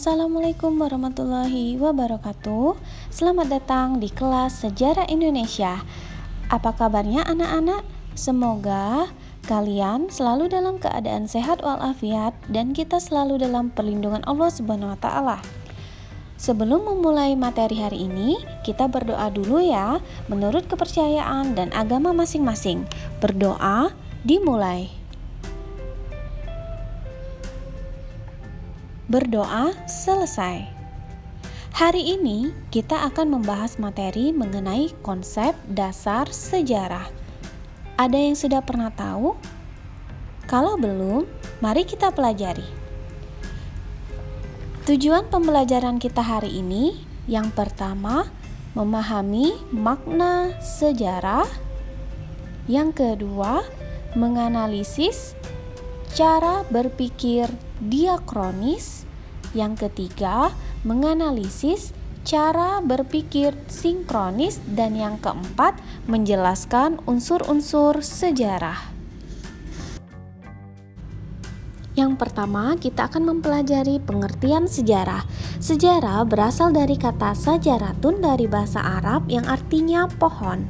Assalamualaikum warahmatullahi wabarakatuh. Selamat datang di kelas Sejarah Indonesia. Apa kabarnya anak-anak? Semoga kalian selalu dalam keadaan sehat walafiat dan kita selalu dalam perlindungan Allah Subhanahu wa taala. Sebelum memulai materi hari ini, kita berdoa dulu ya, menurut kepercayaan dan agama masing-masing. Berdoa dimulai. Berdoa selesai. Hari ini kita akan membahas materi mengenai konsep dasar sejarah. Ada yang sudah pernah tahu? Kalau belum, mari kita pelajari. Tujuan pembelajaran kita hari ini yang pertama, memahami makna sejarah. Yang kedua, menganalisis cara berpikir diakronis. Yang ketiga, menganalisis cara berpikir sinkronis. Dan yang keempat, menjelaskan unsur-unsur sejarah. Yang pertama, kita akan mempelajari pengertian sejarah. Sejarah berasal dari kata sajaratun dari bahasa Arab yang artinya pohon.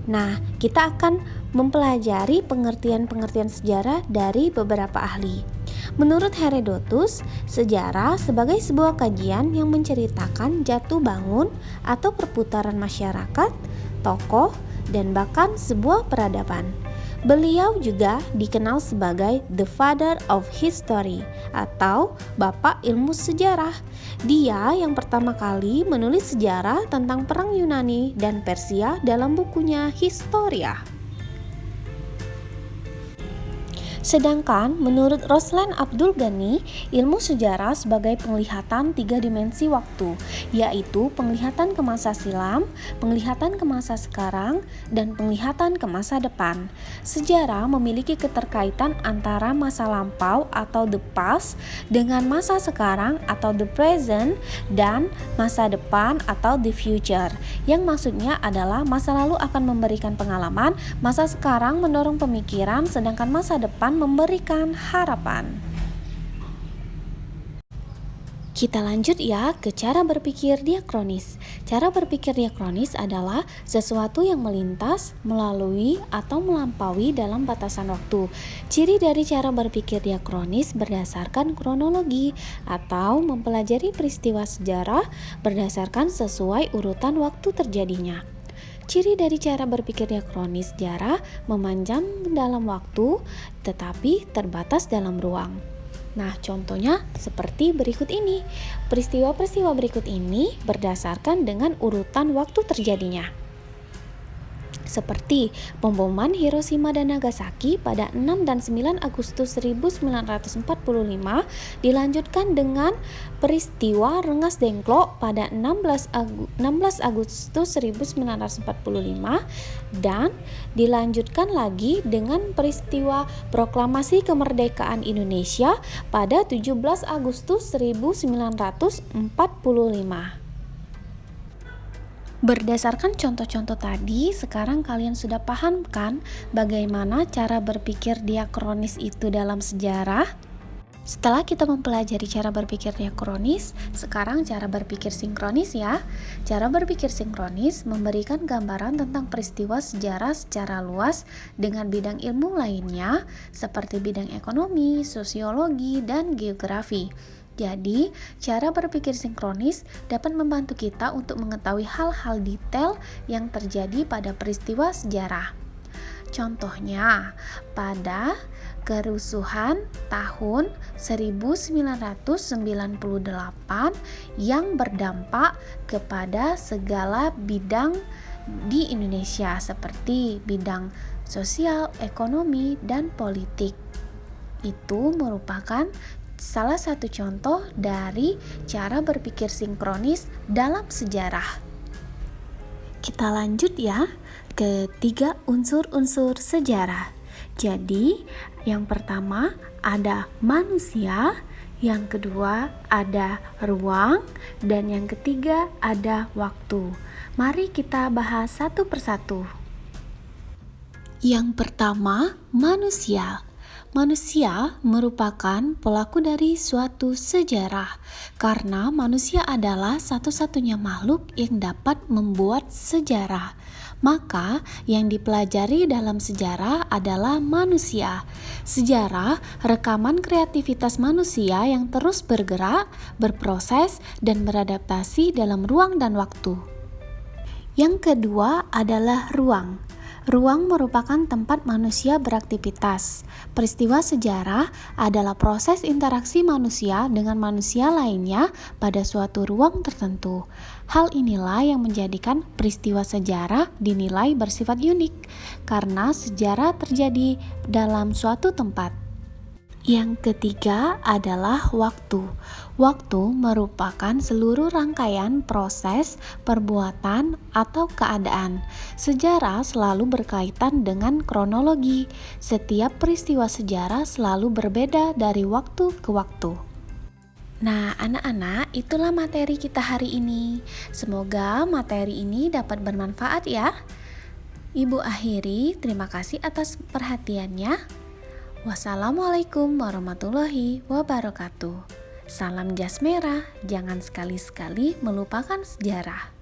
Nah, kita akan mempelajari pengertian-pengertian sejarah dari beberapa ahli. Menurut Herodotus, sejarah sebagai sebuah kajian yang menceritakan jatuh bangun atau perputaran masyarakat, tokoh, dan bahkan sebuah peradaban. Beliau juga dikenal sebagai The Father of History atau Bapak Ilmu Sejarah. Dia yang pertama kali menulis sejarah tentang perang Yunani dan Persia dalam bukunya Historia. Sedangkan menurut Roslan Abdul Ghani, ilmu sejarah sebagai penglihatan 3 dimensi waktu, yaitu penglihatan ke masa silam, penglihatan ke masa sekarang, dan penglihatan ke masa depan. Sejarah memiliki keterkaitan antara masa lampau atau the past dengan masa sekarang atau the present dan masa depan atau the future, yang maksudnya adalah masa lalu akan memberikan pengalaman, masa sekarang mendorong pemikiran, sedangkan masa depan memberikan harapan. Kita lanjut ya ke cara berpikir diakronis. Cara berpikir diakronis adalah sesuatu yang melintas, melalui, atau melampaui dalam batasan waktu. Ciri dari cara berpikir diakronis berdasarkan kronologi atau mempelajari peristiwa sejarah berdasarkan sesuai urutan waktu terjadinya. Ciri dari cara berpikir diakronis sejarah memanjang dalam waktu tetapi terbatas dalam ruang. Nah, contohnya seperti berikut ini. Peristiwa-peristiwa berikut ini berdasarkan dengan urutan waktu terjadinya. Seperti pemboman Hiroshima dan Nagasaki pada 6 dan 9 Agustus 1945, dilanjutkan dengan peristiwa Rengas Dengklok pada 16 Agustus 1945, dan dilanjutkan lagi dengan peristiwa Proklamasi Kemerdekaan Indonesia pada 17 Agustus 1945. Berdasarkan contoh-contoh tadi, sekarang kalian sudah paham kan bagaimana cara berpikir diakronis itu dalam sejarah? Setelah kita mempelajari cara berpikir diakronis, sekarang cara berpikir sinkronis ya. Cara berpikir sinkronis memberikan gambaran tentang peristiwa sejarah secara luas dengan bidang ilmu lainnya seperti bidang ekonomi, sosiologi, dan geografi. Jadi, cara berpikir sinkronis dapat membantu kita untuk mengetahui hal-hal detail yang terjadi pada peristiwa sejarah. Contohnya, pada kerusuhan tahun 1998 yang berdampak kepada segala bidang di Indonesia seperti bidang sosial, ekonomi, dan politik. Itu merupakan salah satu contoh dari cara berpikir sinkronis dalam sejarah. Kita lanjut ya ke 3 unsur-unsur sejarah. Jadi, yang pertama ada manusia, yang kedua ada ruang, dan yang ketiga ada waktu. Mari kita bahas satu persatu. Yang pertama, manusia. Manusia merupakan pelaku dari suatu sejarah, karena manusia adalah satu-satunya makhluk yang dapat membuat sejarah. Maka, yang dipelajari dalam sejarah adalah manusia. Sejarah, rekaman kreativitas manusia yang terus bergerak, berproses, dan beradaptasi dalam ruang dan waktu. Yang kedua adalah ruang. Ruang merupakan tempat manusia beraktivitas. Peristiwa sejarah adalah proses interaksi manusia dengan manusia lainnya pada suatu ruang tertentu. Hal inilah yang menjadikan peristiwa sejarah dinilai bersifat unik, karena sejarah terjadi dalam suatu tempat. Yang ketiga adalah waktu. Waktu merupakan seluruh rangkaian proses, perbuatan, atau keadaan. Sejarah selalu berkaitan dengan kronologi. Setiap peristiwa sejarah selalu berbeda dari waktu ke waktu. Nah, anak-anak, itulah materi kita hari ini. Semoga materi ini dapat bermanfaat ya. Ibu akhiri, terima kasih atas perhatiannya. Wassalamualaikum warahmatullahi wabarakatuh. Salam jas merah, jangan sekali-sekali melupakan sejarah.